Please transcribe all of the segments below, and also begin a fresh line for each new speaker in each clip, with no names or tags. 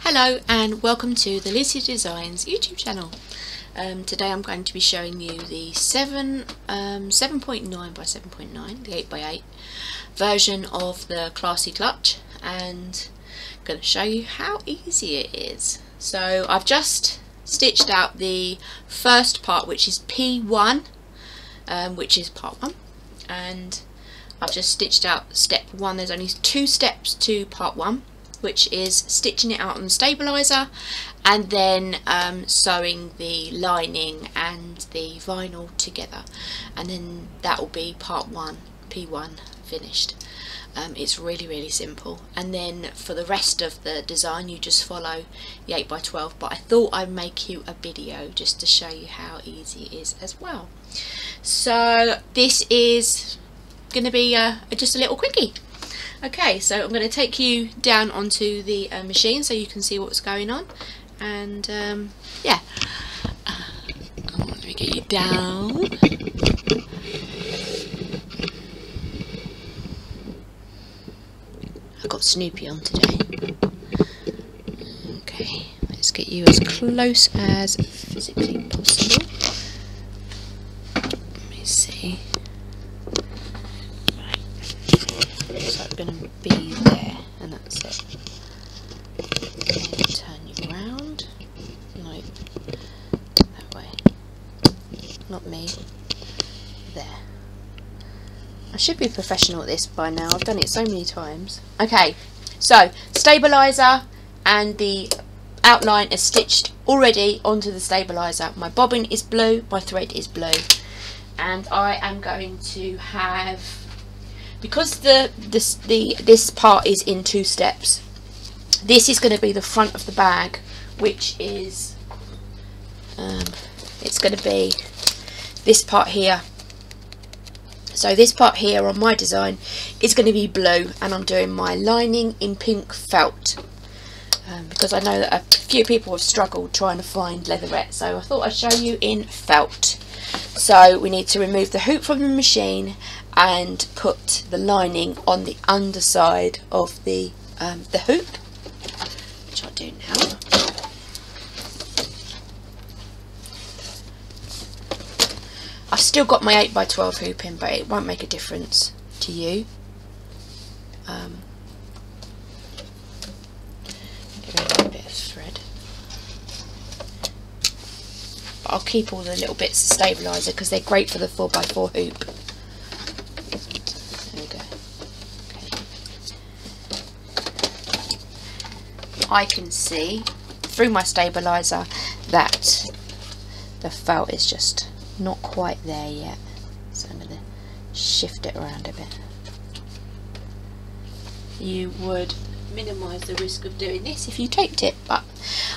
Hello and welcome to the Lisey Designs YouTube channel. Today I'm going to be showing you the 7.9 by 7.9, the 8x8 version of the classy clutch, and I'm going to show you how easy it is. So I've just stitched out the first part, which is P1, which is part 1, and I've just stitched out step 1. There's only 2 steps to part 1, which is stitching it out on the stabilizer and then sewing the lining and the vinyl together, and then that will be part 1, P1, finished. It's really simple, and then for the rest of the design you just follow the 8x12, but I thought I'd make you a video just to show you how easy it is as well. So this is going to be just a little quickie. Okay, so I'm going to take you down onto the machine so you can see what's going on, and yeah, let me get you down. I've got Snoopy on today. Okay, let's get you as close as physically possible. Let me see. So it's going to be there, and that's it. And turn you around. No, that way. Not me. There. I should be professional at this by now. I've done it so many times. Okay, so stabilizer and the outline is stitched already onto the stabilizer. My bobbin is blue, my thread is blue, and I am going to have, because this part is in 2 steps, this is going to be the front of the bag, which is it's going to be this part here. So this part here on my design is going to be blue, and I'm doing my lining in pink felt, because I know that a few people have struggled trying to find leatherette, so I thought I'd show you in felt. So we need to remove the hoop from the machine and put the lining on the underside of the hoop, which I'll do now. I've still got my 8x12 hoop in, but it won't make a difference to you. Get rid of a bit of thread. But I'll keep all the little bits of stabiliser because they're great for the 4x4 hoop. There we go. Okay. I can see through my stabiliser that the felt is just not quite there yet, so I'm going to shift it around a bit. You would minimise the risk of doing this if you taped it, but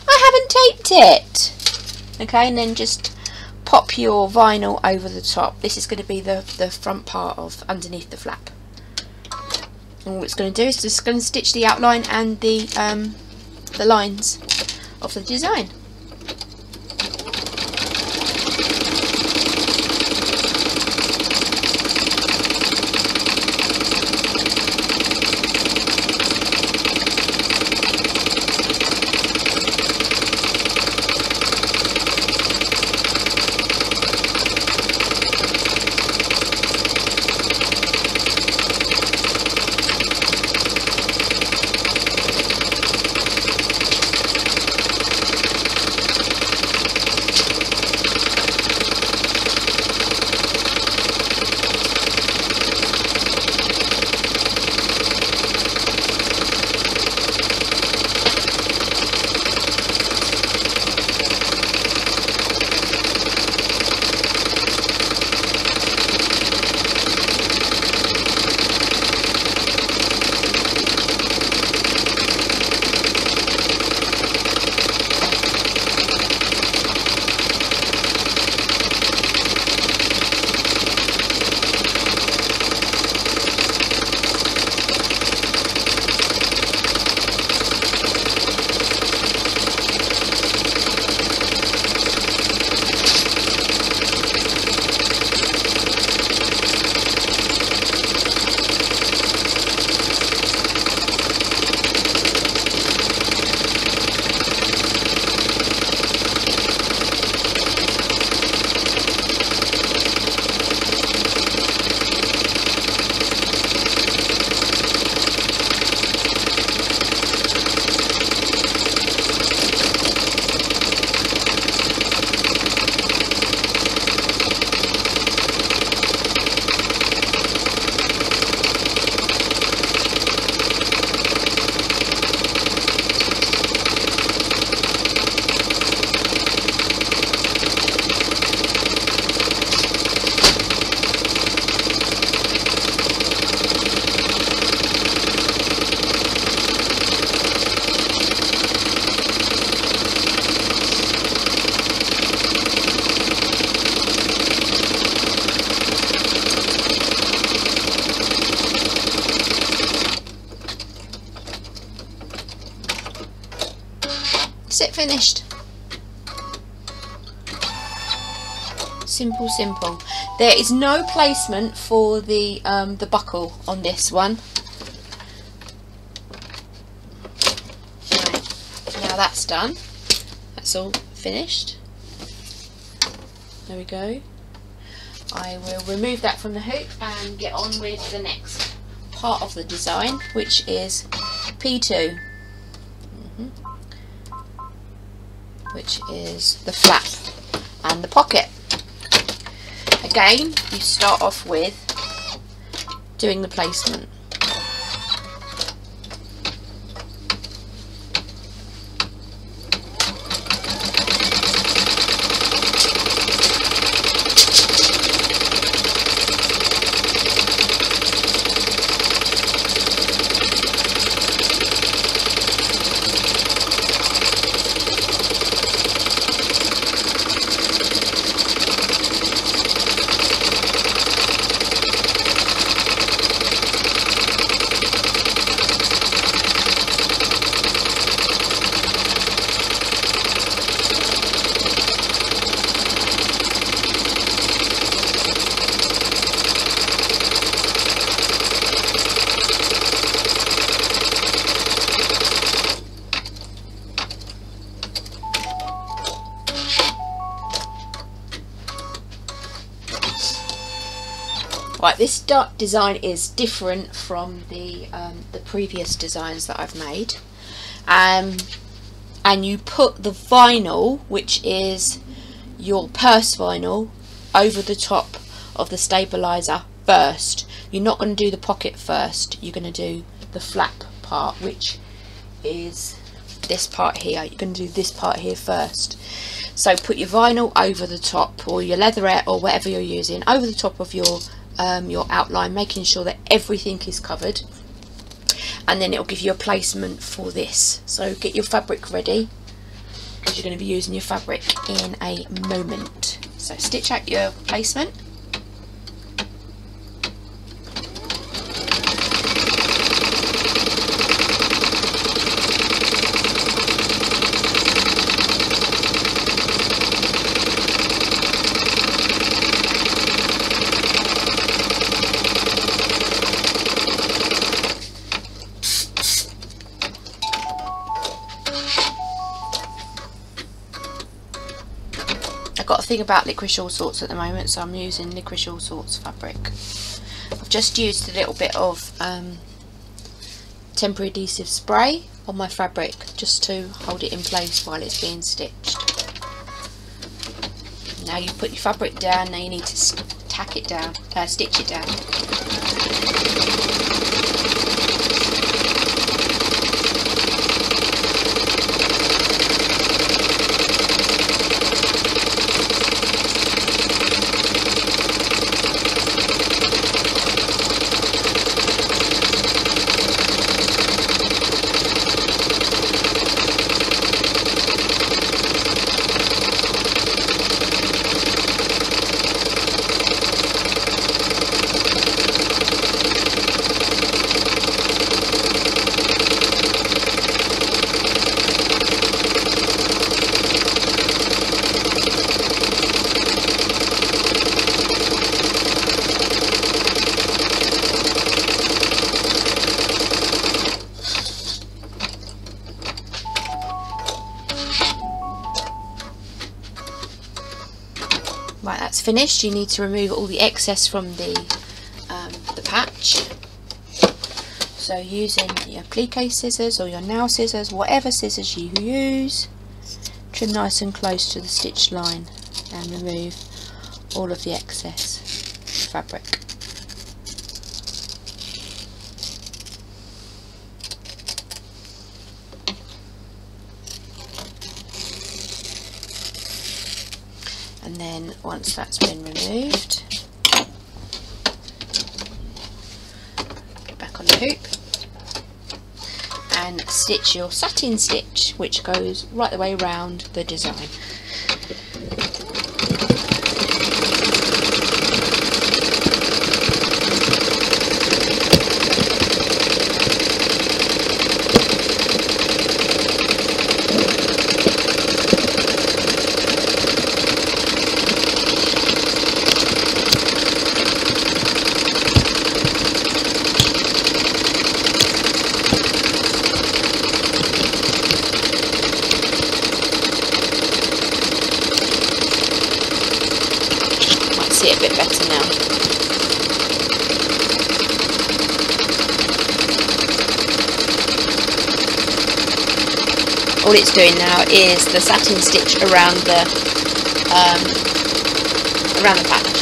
I haven't taped it. Okay, and then just pop your vinyl over the top. This is going to be the front part of underneath the flap. And what it's going to do is just going to stitch the outline and the lines of the design. That's it, finished. Simple, simple. There is no placement for the buckle on this one. Right. Now that's done. That's all finished. There we go. I will remove that from the hoop and get on with the next part of the design, which is P2, which is the flap and the pocket. Again, you start off with doing the placement. Right, this design is different from the previous designs that I've made, and you put the vinyl, which is your purse vinyl, over the top of the stabilizer first. You're not going to do the pocket first, you're going to do the flap part, which is this part here. You're going to do this part here first. So put your vinyl over the top, or your leatherette, or whatever you're using, over the top of your outline, making sure that everything is covered, and then it'll give you a placement for this. So get your fabric ready, because you're going to be using your fabric in a moment. So stitch out your placement. I've got a thing about licorice all sorts at the moment, so I'm using licorice all sorts fabric. I've just used a little bit of temporary adhesive spray on my fabric just to hold it in place while it's being stitched. Now you've put your fabric down, now you need to tack it down, stitch it down. Right, that's finished. You need to remove all the excess from the patch. So using your plique scissors or your nail scissors, whatever scissors you use, trim nice and close to the stitch line and remove all of the excess fabric. And then once that's been removed, get back on the hoop and stitch your satin stitch, which goes right the way around the design. all it's doing now is the satin stitch around the patch.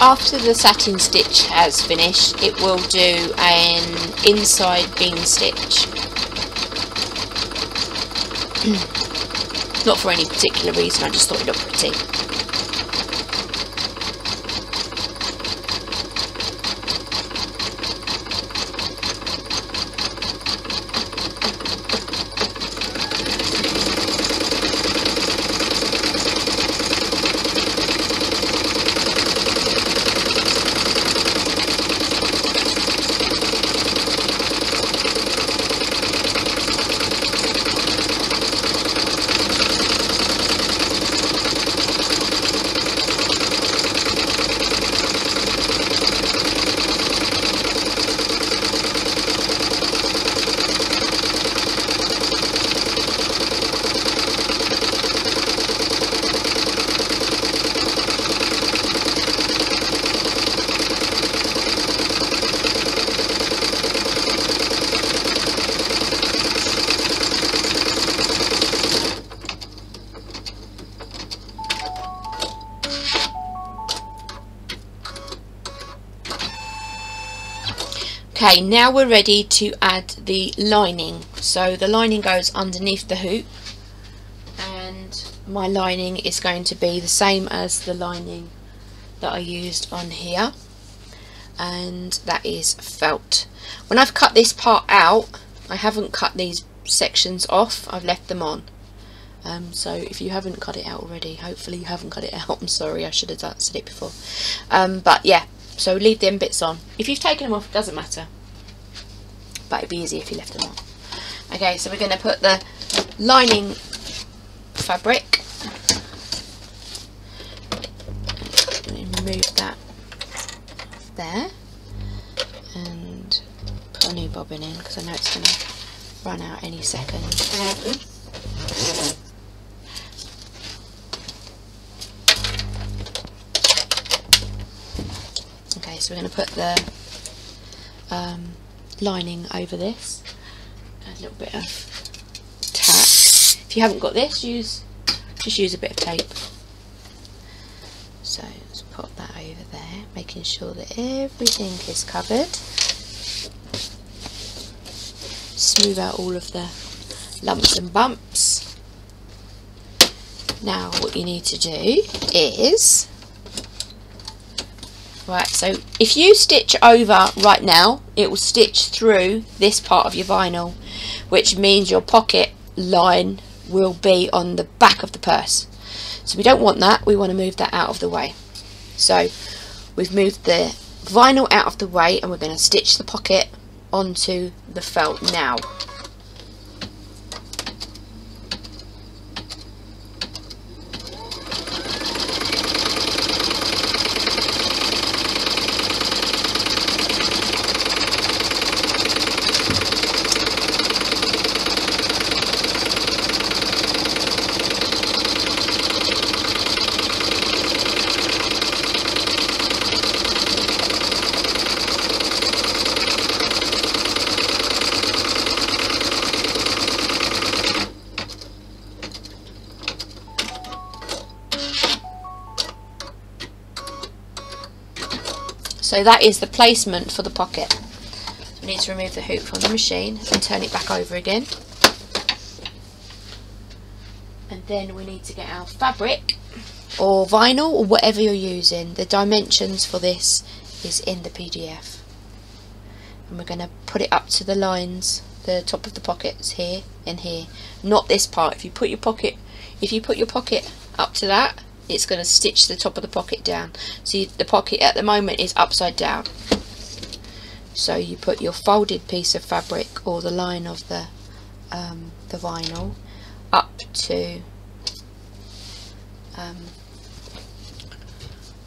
After the satin stitch has finished, it will do an inside bean stitch. Not for any particular reason, I just thought it looked pretty. Okay, now we're ready to add the lining. So the lining goes underneath the hoop, and my lining is going to be the same as the lining that I used on here, and that is felt. When I've cut this part out, I haven't cut these sections off, I've left them on. So if you haven't cut it out already, hopefully you haven't cut it out. I'm sorry, I should have said it before. But yeah, so leave them bits on. If you've taken them off, it doesn't matter, but it'd be easy if you left them on. Okay, so we're going to put the lining fabric, remove that there, and put a new bobbin in because I know it's going to run out any second. Okay, so we're going to put the lining over this, a little bit of tack. If you haven't got this, just use a bit of tape. So let's put that over there, making sure that everything is covered. Smooth out all of the lumps and bumps. Now what you need to do is, right, so if you stitch over right now, it will stitch through this part of your vinyl, which means your pocket line will be on the back of the purse. So we don't want that, we want to move that out of the way. So we've moved the vinyl out of the way, and we're going to stitch the pocket onto the felt now. So that is the placement for the pocket. So we need to remove the hoop from the machine and turn it back over again. And then we need to get our fabric or vinyl or whatever you're using. The dimensions for this is in the PDF. And we're going to put it up to the lines, the top of the pockets here and here. Not this part. If you put your pocket up to that, it's going to stitch the top of the pocket down. See, the pocket at the moment is upside down. So you put your folded piece of fabric or the line of the vinyl up to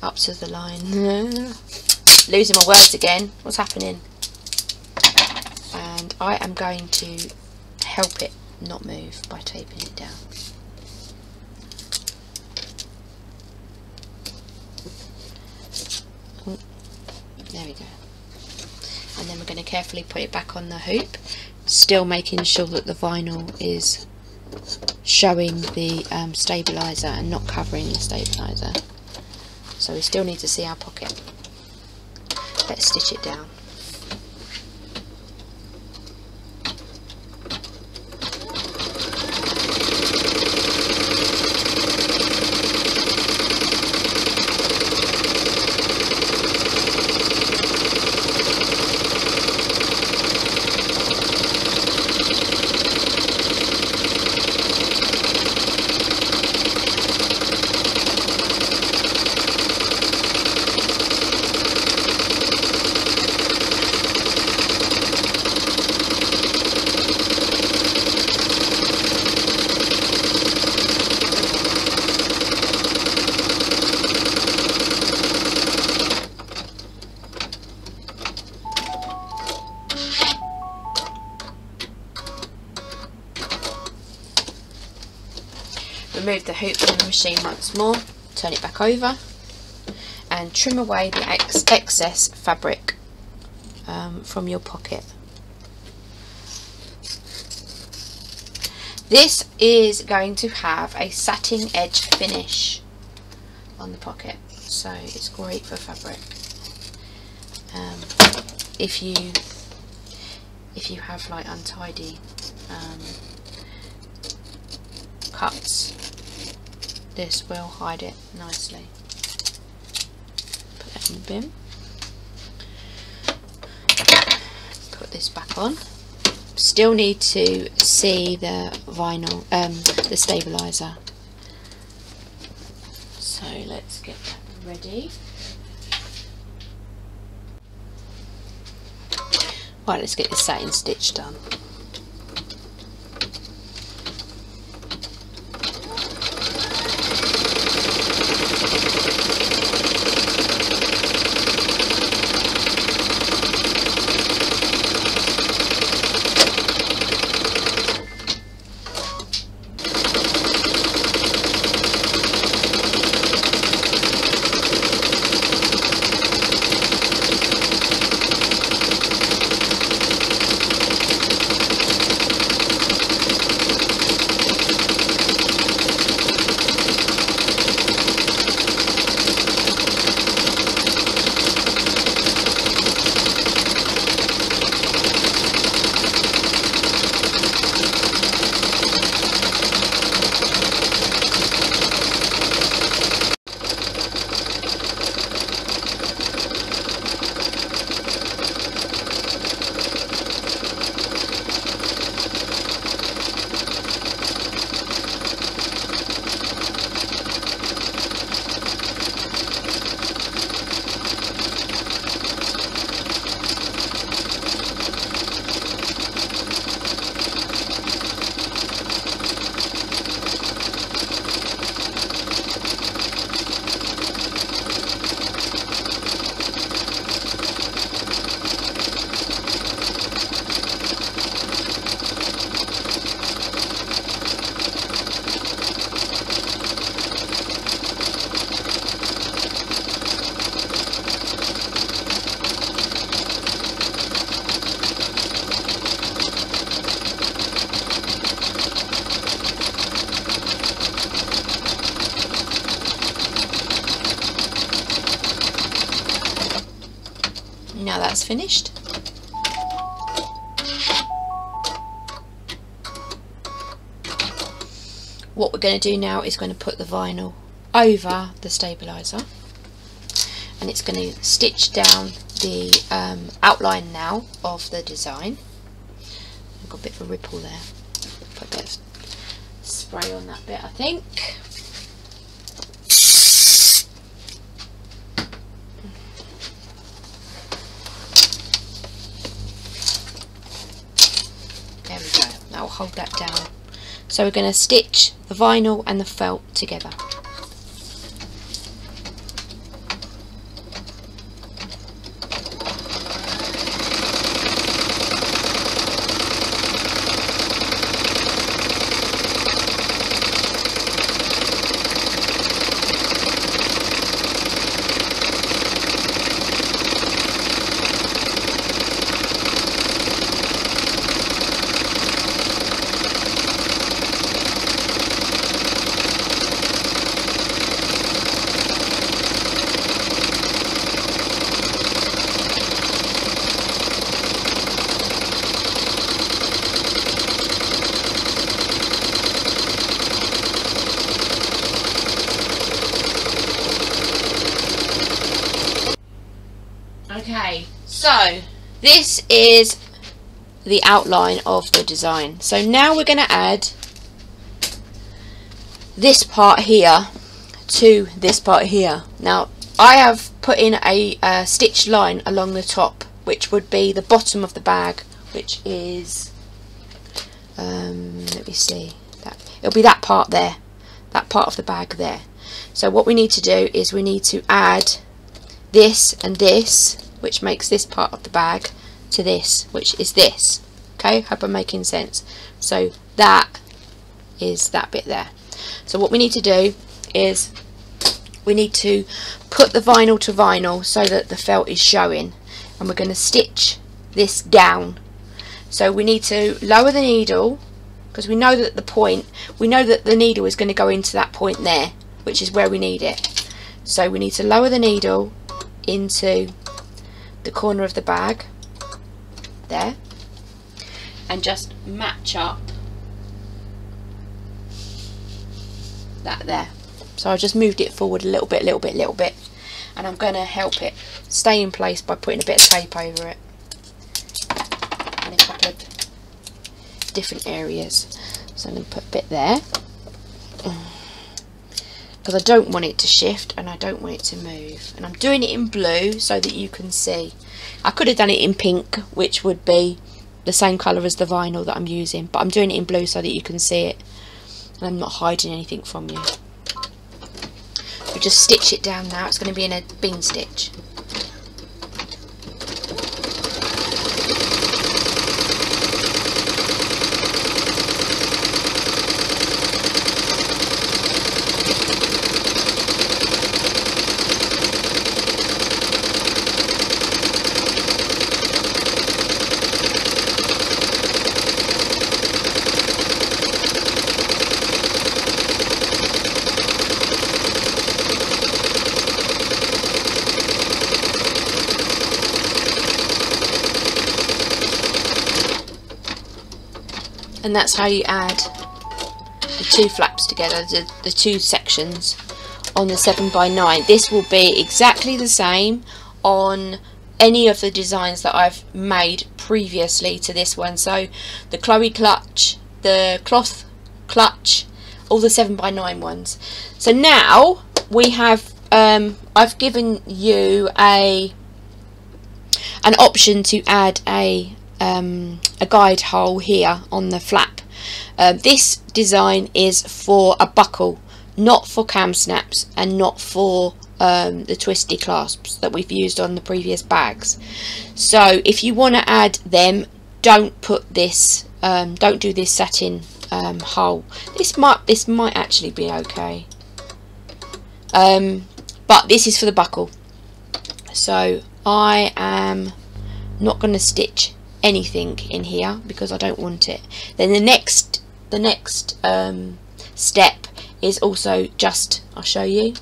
the line. Losing my words again. What's happening? And I am going to help it not move by taping it down. There we go. And then we're going to carefully put it back on the hoop, still making sure that the vinyl is showing the stabiliser and not covering the stabiliser. So we still need to see our pocket. Let's stitch it down. Remove the hoop from the machine once more, turn it back over and trim away the excess fabric from your pocket. This is going to have a satin edge finish on the pocket, so it's great for fabric. If you have like untidy cuts, this will hide it nicely. Put that in the bin. Put this back on. Still need to see the vinyl, the stabiliser. So let's get that ready. Right, let's get the satin stitch done. that's finished. What we're going to do now is going to put the vinyl over the stabiliser, and it's going to stitch down the outline now of the design. I've got a bit of a ripple there. Put a bit of spray on that bit, I think. There we go. That will hold that down. So we're going to stitch the vinyl and the felt together. Okay, so this is the outline of the design. So now we're going to add this part here to this part here. Now I have put in a stitched line along the top, which would be the bottom of the bag, which is let me see, it'll be that part there, that part of the bag there. So what we need to do is we need to add this and this, which makes this part of the bag, to this, which is this. Okay, hope I'm making sense. So that is that bit there. So what we need to do is we need to put the vinyl to vinyl so that the felt is showing, and we're going to stitch this down. So we need to lower the needle, because we know that the needle is going to go into that point there, which is where we need it. So we need to lower the needle into the corner of the bag there, and just match up that there. So I just moved it forward a little bit, and I'm going to help it stay in place by putting a bit of tape over it in a couple of different areas. So I'm going to put a bit there, because I don't want it to shift and I don't want it to move. And I'm doing it in blue so that you can see. I could have done it in pink, which would be the same colour as the vinyl that I'm using, but I'm doing it in blue so that you can see it and I'm not hiding anything from you. We just stitch it down now. It's going to be in a bean stitch. And that's how you add the two flaps together, the two sections on the 7x9. This will be exactly the same on any of the designs that I've made previously to this one. So the Chloe clutch, the cloth clutch, all the 7x9 ones. So now we have I've given you an option to add a guide hole here on the flap. This design is for a buckle, not for cam snaps and not for the twisty clasps that we've used on the previous bags. So if you want to add them, don't put this, don't do this satin hole. This might actually be okay, but this is for the buckle, so I am not going to stitch anything in here because I don't want it. Then the next step is also just, I'll show you,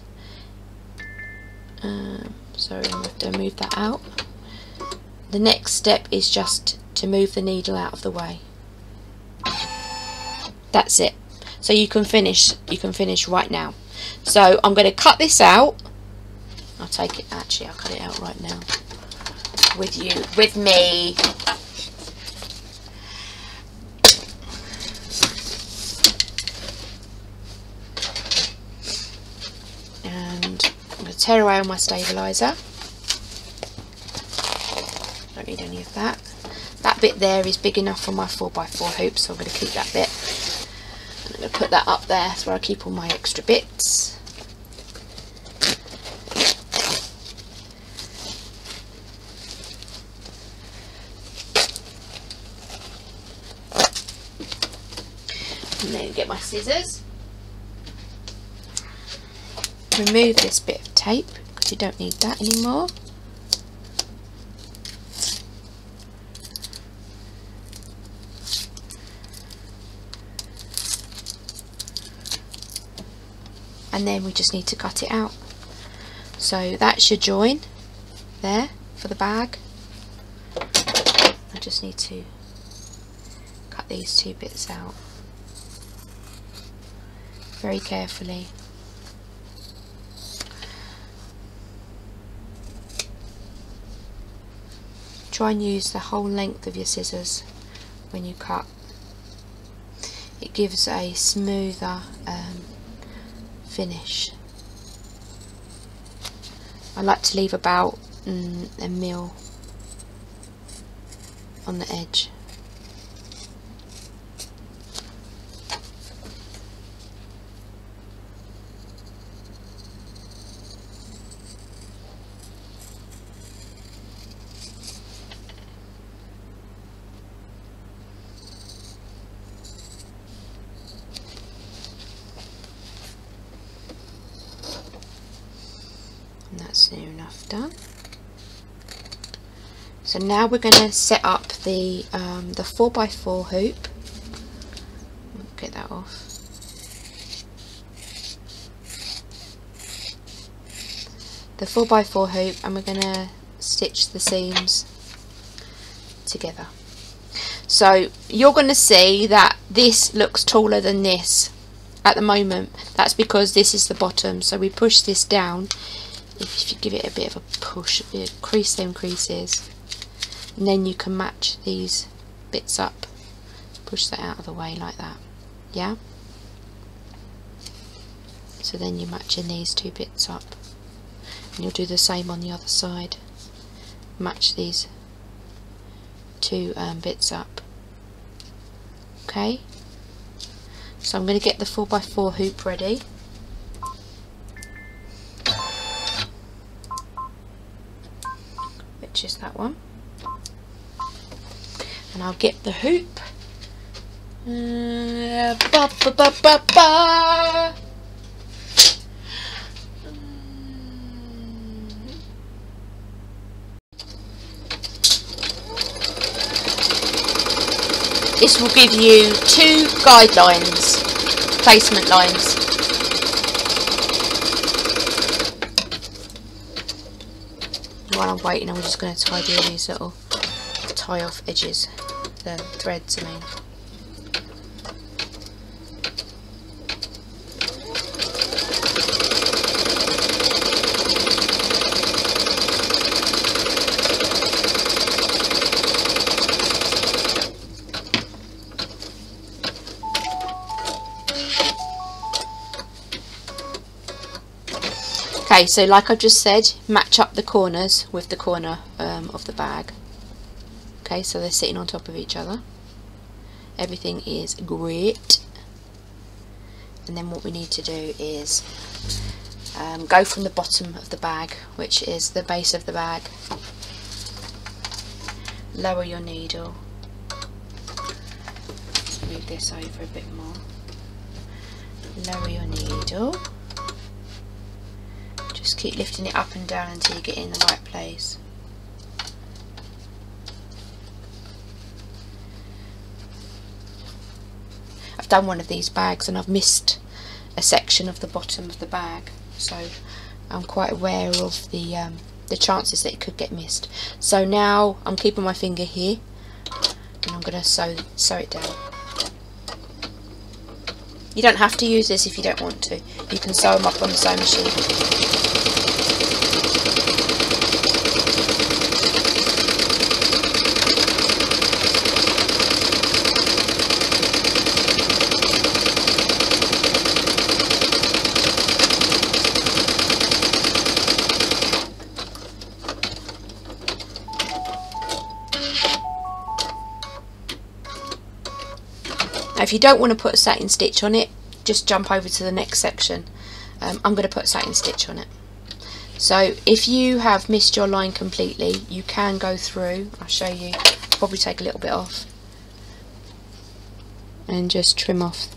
sorry, I'm going to have to move that out. the next step is just to move the needle out of the way. That's it. So you can finish right now. So I'm going to cut this out. I'll take it, actually I'll cut it out right now with me. And I'm going to tear away on my stabiliser. Don't need any of that. That bit there is big enough for my 4x4 hoop, so I'm going to keep that bit. I'm going to put that up there. That's where I keep all my extra bits. And then get my scissors. Remove this bit of tape because you don't need that anymore. And then we just need to cut it out. So that's your join there for the bag. I just need to cut these two bits out very carefully. Try and use the whole length of your scissors when you cut. It gives a smoother finish. I like to leave about a mil on the edge. And that's near enough done. So now we're going to set up the 4x4 hoop. Get that off. The 4x4 hoop, and we're going to stitch the seams together. So you're going to see that this looks taller than this at the moment. That's because this is the bottom, so we push this down. If you give it a bit of a push, crease them creases, and then you can match these bits up. Push that out of the way like that, yeah? So then you're matching these two bits up, and you'll do the same on the other side. Match these two bits up. Okay? So I'm going to get the 4x4 hoop ready. Which is that one. And I'll get the hoop. This will give you two guidelines, placement lines. While I'm waiting, I'm just going to tidy all these little tie off edges, the threads I mean. Okay, so like I've just said, match up the corners with the corner of the bag. Okay, so they're sitting on top of each other. Everything is great. And then what we need to do is go from the bottom of the bag, which is the base of the bag. Lower your needle. Let's move this over a bit more. Lower your needle. Just keep lifting it up and down until you get in the right place. I've done one of these bags and I've missed a section of the bottom of the bag, so I'm quite aware of the the chances that it could get missed. So now I'm keeping my finger here and I'm going to sew it down. You don't have to use this if you don't want to. You can sew them up on the sewing machine. If you don't want to put a satin stitch on it, just jump over to the next section. I'm going to put a satin stitch on it. So if you have missed your line completely, you can go through. I'll show you. I'll probably take a little bit off and just trim off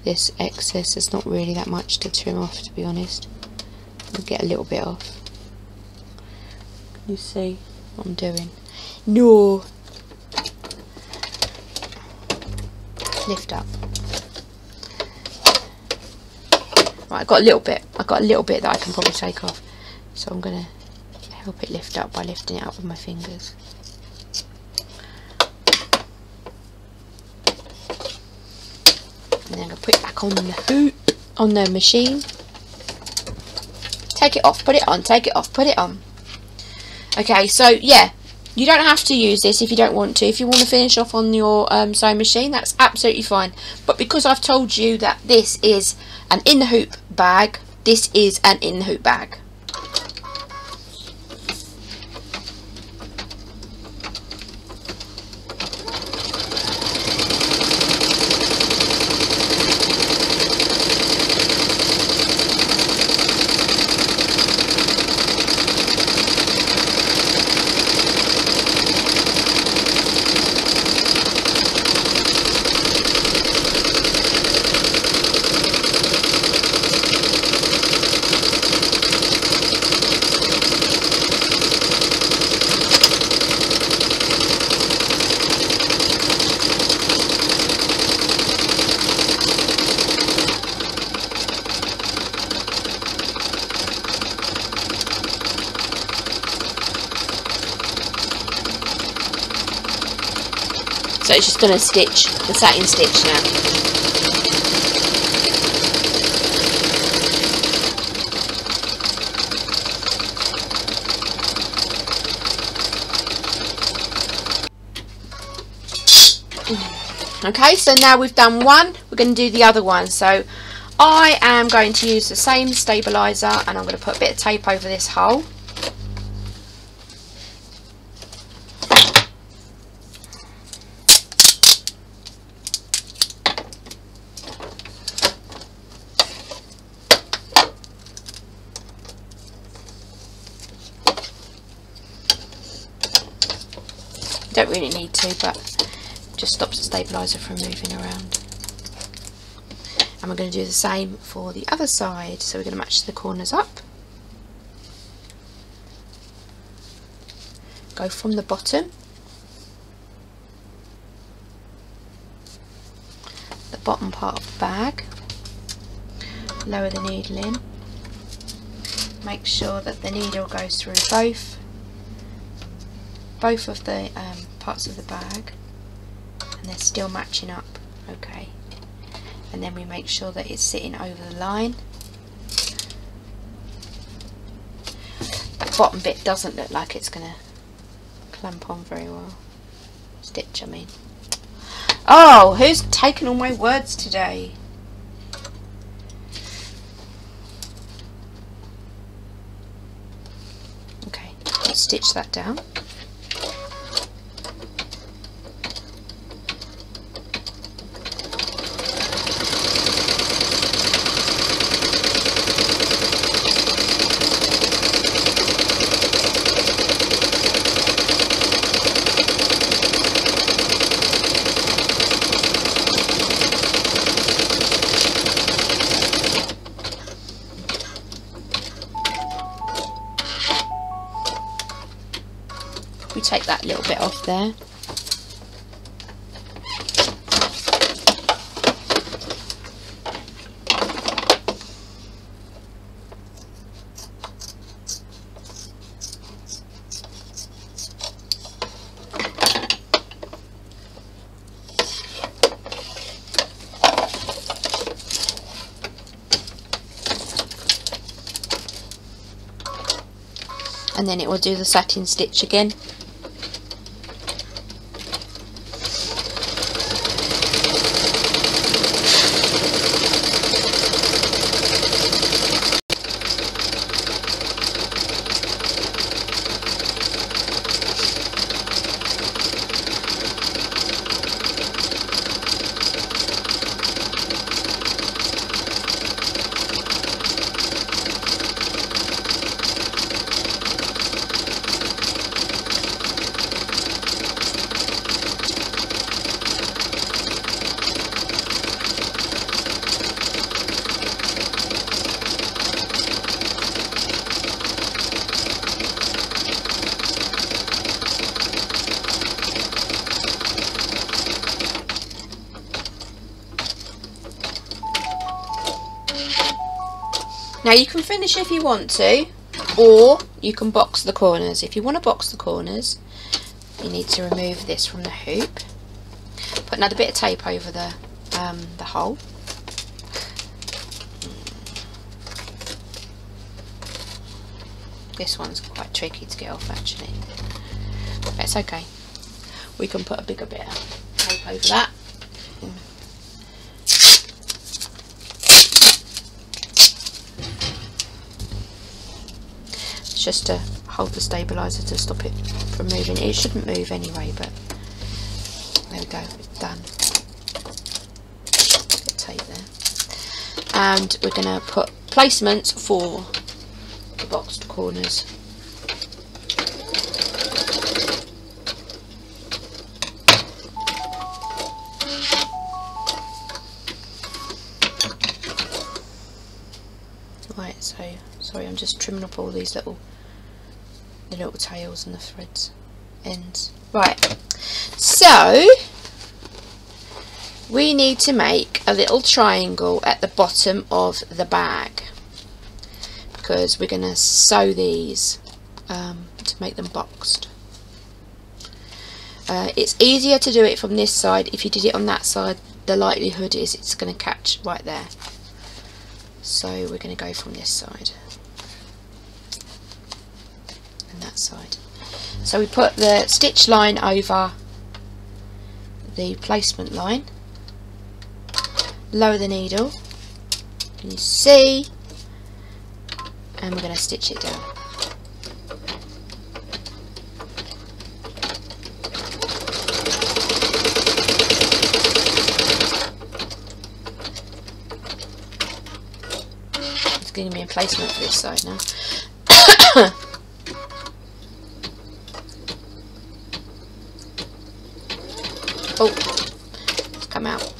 this excess. There's not really that much to trim off, to be honest. I'll get a little bit off. Can you see what I'm doing? No. Lift up. Right, I've got a little bit that I can probably take off, so I'm going to help it lift up by lifting it up with my fingers. And then I'm going to put it back on the hoop, on the machine. Take it off, put it on, take it off, put it on. Okay, so yeah, you don't have to use this if you don't want to. If you want to finish off on your sewing machine, that's absolutely fine. But because I've told you that this is an in the hoop bag, this is an in the hoop bag. So it's just going to stitch the satin stitch now. Okay, so now we've done one, we're going to do the other one. So I am going to use the same stabiliser and I'm going to put a bit of tape over this hole. Don't really need to, but just stops the stabiliser from moving around. And we're going to do the same for the other side. So we're going to match the corners up. Go from the bottom, the bottom part of the bag, lower the needle in, make sure that the needle goes through both of the parts of the bag and they're still matching up. Okay, and then we make sure that it's sitting over the line. The bottom bit doesn't look like it's going to clamp on very well. Stitch, I mean. Oh, who's taken all my words today? Okay, let's stitch that down. We take that little bit off there. and then it will do the satin stitch again. Now you can finish if you want to, or you can box the corners. If you want to box the corners, you need to remove this from the hoop. Put another bit of tape over the hole. This one's quite tricky to get off actually, but it's okay. We can put a bigger bit of tape over that. Just to hold the stabiliser to stop it from moving. It shouldn't move anyway, but there we go, it's done. Bit of tape there. And we're going to put placements for the boxed corners. Right, so sorry, I'm just trimming up all these little tails and the threads ends. Right, so we need to make a little triangle at the bottom of the bag because we're going to sew these to make them boxed. It's easier to do it from this side. If you did it on that side, the likelihood is it's going to catch right there. So we're going to go from this side and that side. So we put the stitch line over the placement line, lower the needle, can you see, and we're going to stitch it down. Going to be a placement for this side now. Oh, it's come out.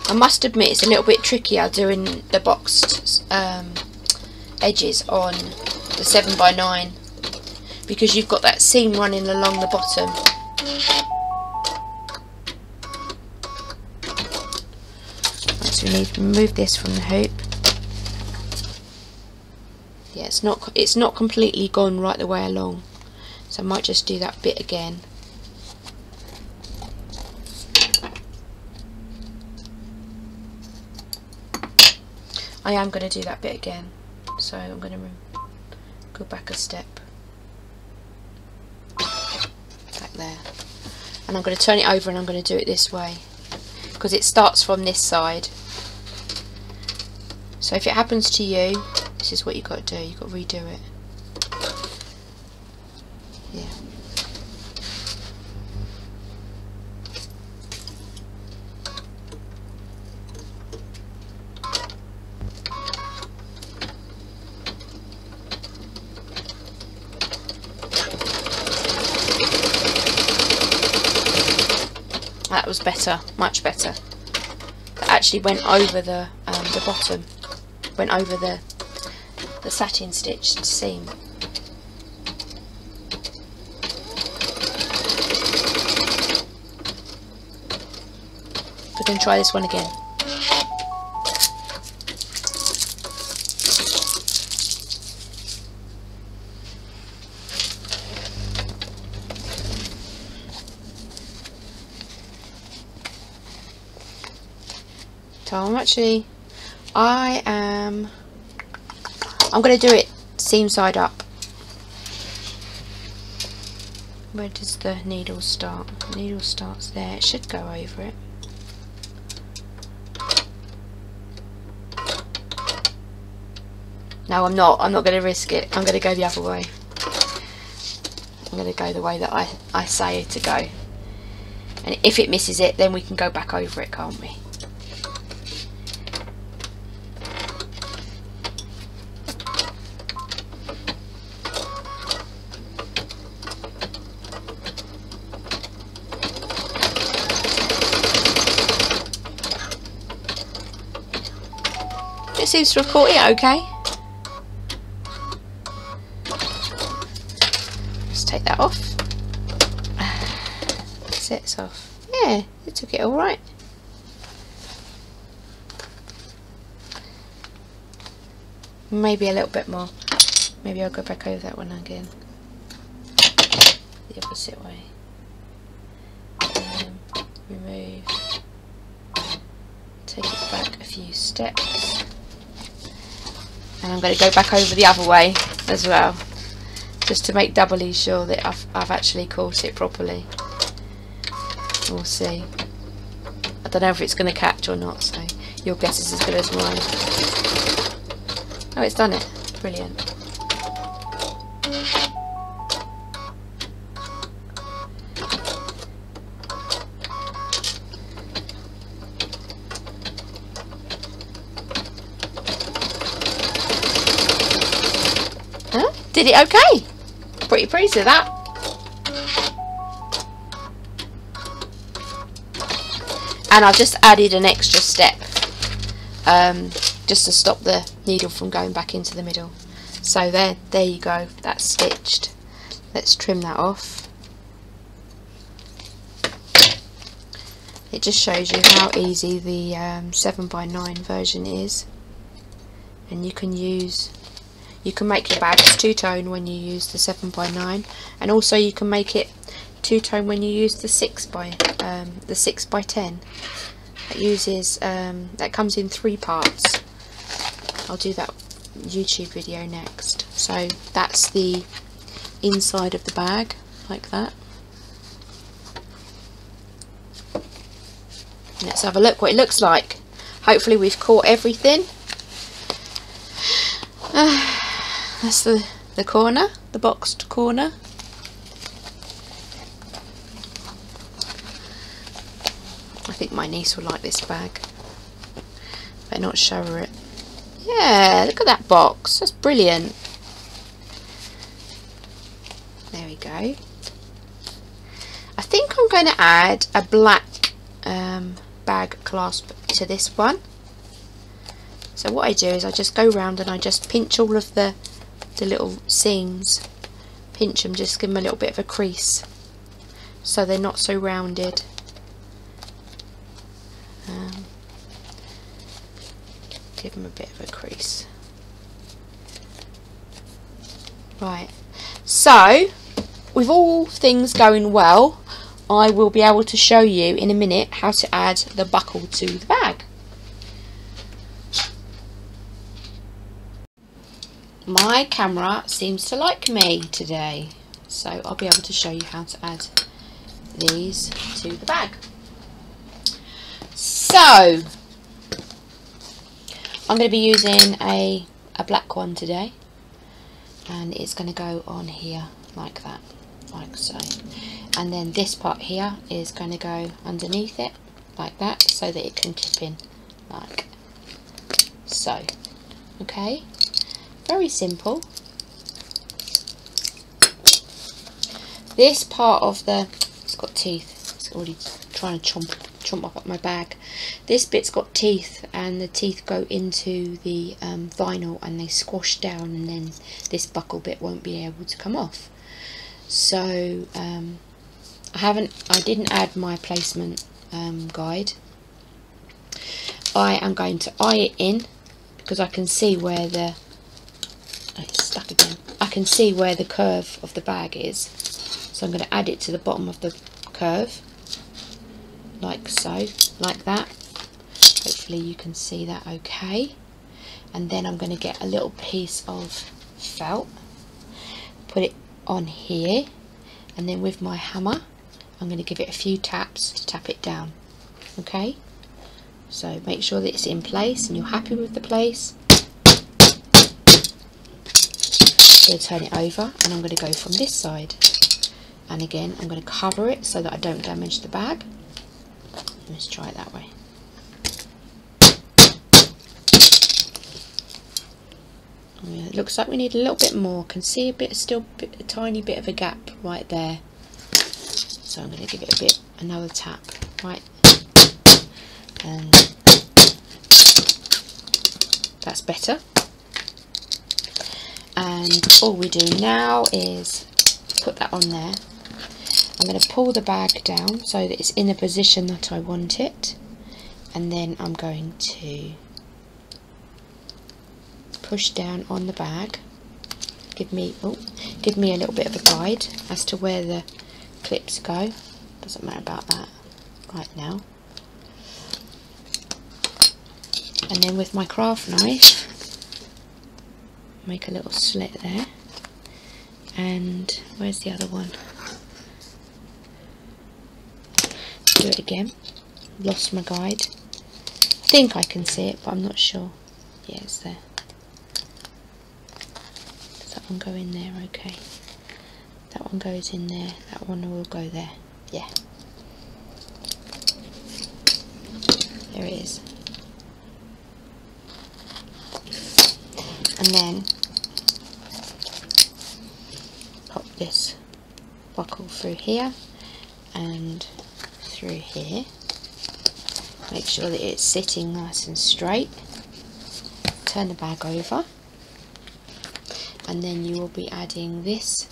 I must admit it's a little bit trickier doing the boxed edges on the 7x9 because you've got that seam running along the bottom. Right, so we need to remove this from the hoop. Yeah, it's not completely gone right the way along, so I might just do that bit again. I am going to do that bit again, so I'm going to go back a step. There, and I'm going to turn it over and I'm going to do it this way because it starts from this side. So if it happens to you, this is what you've got to do, you've got to redo it. Yeah. That was better, much better. That actually went over the bottom, went over the satin stitched seam. We're going to try this one again. time. I'm going to do it seam side up. Where does the needle start? The needle starts there. It should go over it. No, I'm not going to risk it. I'm going to go the other way. I'm going to go the way that I say to go. And if it misses it, then we can go back over it, can't we? It seems to have caught it okay. Let's take that off. Sets off. Yeah, it took it all right. Maybe a little bit more. Maybe I'll go back over that one again. The opposite way. Remove. Take it back a few steps. And I'm going to go back over the other way as well, just to make doubly sure that I've actually caught it properly. We'll see. I don't know if it's going to catch or not, so your guess is as good as mine. Oh, it's done it. Brilliant. Huh? Did it okay? Pretty pleased with that. And I've just added an extra step just to stop the needle from going back into the middle. So there you go, that's stitched. Let's trim that off. It just shows you how easy the 7x9 version is. And you can make your bags two-tone when you use the 7x9, and also you can make it two-tone when you use the 6x10. That uses that comes in 3 parts. I'll do that YouTube video next. So that's the inside of the bag, like that. Let's have a look what it looks like. Hopefully we've caught everything. That's the corner, the boxed corner. I think my niece will like this bag. Better not show her it. Yeah, look at that box. That's brilliant. There we go. I think I'm going to add a black bag clasp to this one. So what I do is I just go round and I just pinch all of the little seams. Pinch them, just give them a little bit of a crease so they're not so rounded. Give them a bit of a crease. Right, so with all things going well, I will be able to show you in a minute how to add the buckle to the bag. My camera seems to like me today, so I'll be able to show you how to add these to the bag. So I'm going to be using a black one today, and it's going to go on here like that, like so, and then this part here is going to go underneath it like that, so that it can clip in like so. Okay, very simple. This part of the, it's got teeth, it's already trying to chomp up my bag. This bit's got teeth, and the teeth go into the vinyl and they squash down, and then this buckle bit won't be able to come off. So I didn't add my placement guide. I am going to eye it in because I can see where the, oh, it's stuck again. I can see where the curve of the bag is, so I'm going to add it to the bottom of the curve. Like so, like that. Hopefully hopefully you can see that okay. And then I'm going to get a little piece of felt, put it on here, and then with my hammer I'm going to give it a few taps to tap it down. Okay, so make sure that it's in place and you're happy with the place. I'm going to turn it over and I'm going to go from this side, and again I'm going to cover it so that I don't damage the bag. Let's try it that way. Yeah, it looks like we need a little bit more. Can see a tiny bit of a gap right there. So I'm going to give it another tap, right, and that's better. And all we do now is put that on there. I'm going to pull the bag down so that it's in the position that I want it, and then I'm going to push down on the bag. Give me a little bit of a guide as to where the clips go. Doesn't matter about that right now. And then with my craft knife, make a little slit there. And where's the other one? Do it again. Lost my guide. I think I can see it, but I'm not sure. Yeah, it's there. Does that one go in there? Okay. That one goes in there. That one will go there. Yeah. There it is. And then pop this buckle through here and through here. Make sure that it's sitting nice and straight. Turn the bag over, and then you will be adding this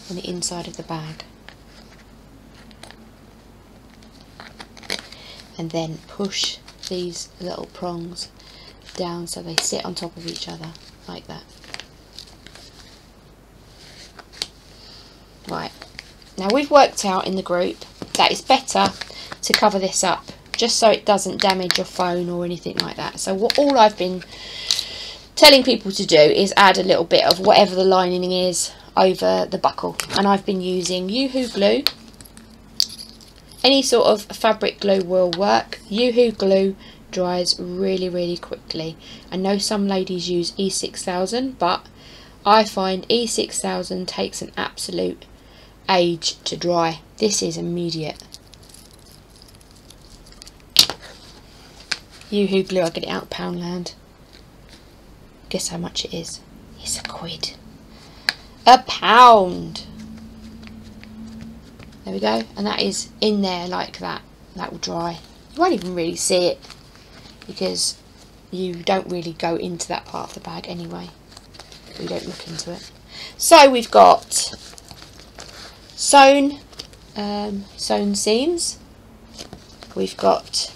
on the inside of the bag, and then push these little prongs down so they sit on top of each other like that. Right, now we've worked out in the group that it's better to cover this up just so it doesn't damage your phone or anything like that. So all I've been telling people to do is add a little bit of whatever the lining is over the buckle, and I've been using Yoo-Hoo glue. Any sort of fabric glue will work. Yoo-Hoo glue dries really quickly. I know some ladies use E6000, but I find E6000 takes an absolute age to dry. This is immediate. Yoo-Hoo glue, I get it out of Poundland. Guess how much it is? It's £1. £1. There we go, and that is in there like that. That will dry. You won't even really see it because you don't really go into that part of the bag anyway. You don't look into it. So we've got sewn seams. We've got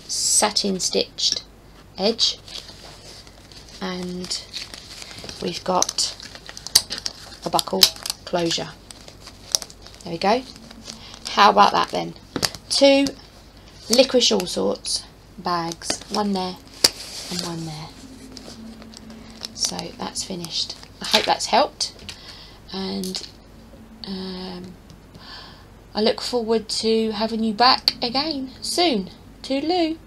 satin stitched edge, and we've got a buckle closure. There we go. How about that then? 2 Licorice All Sorts bags, one there and one there. So that's finished. I hope that's helped, and I look forward to having you back again soon. Toodaloo.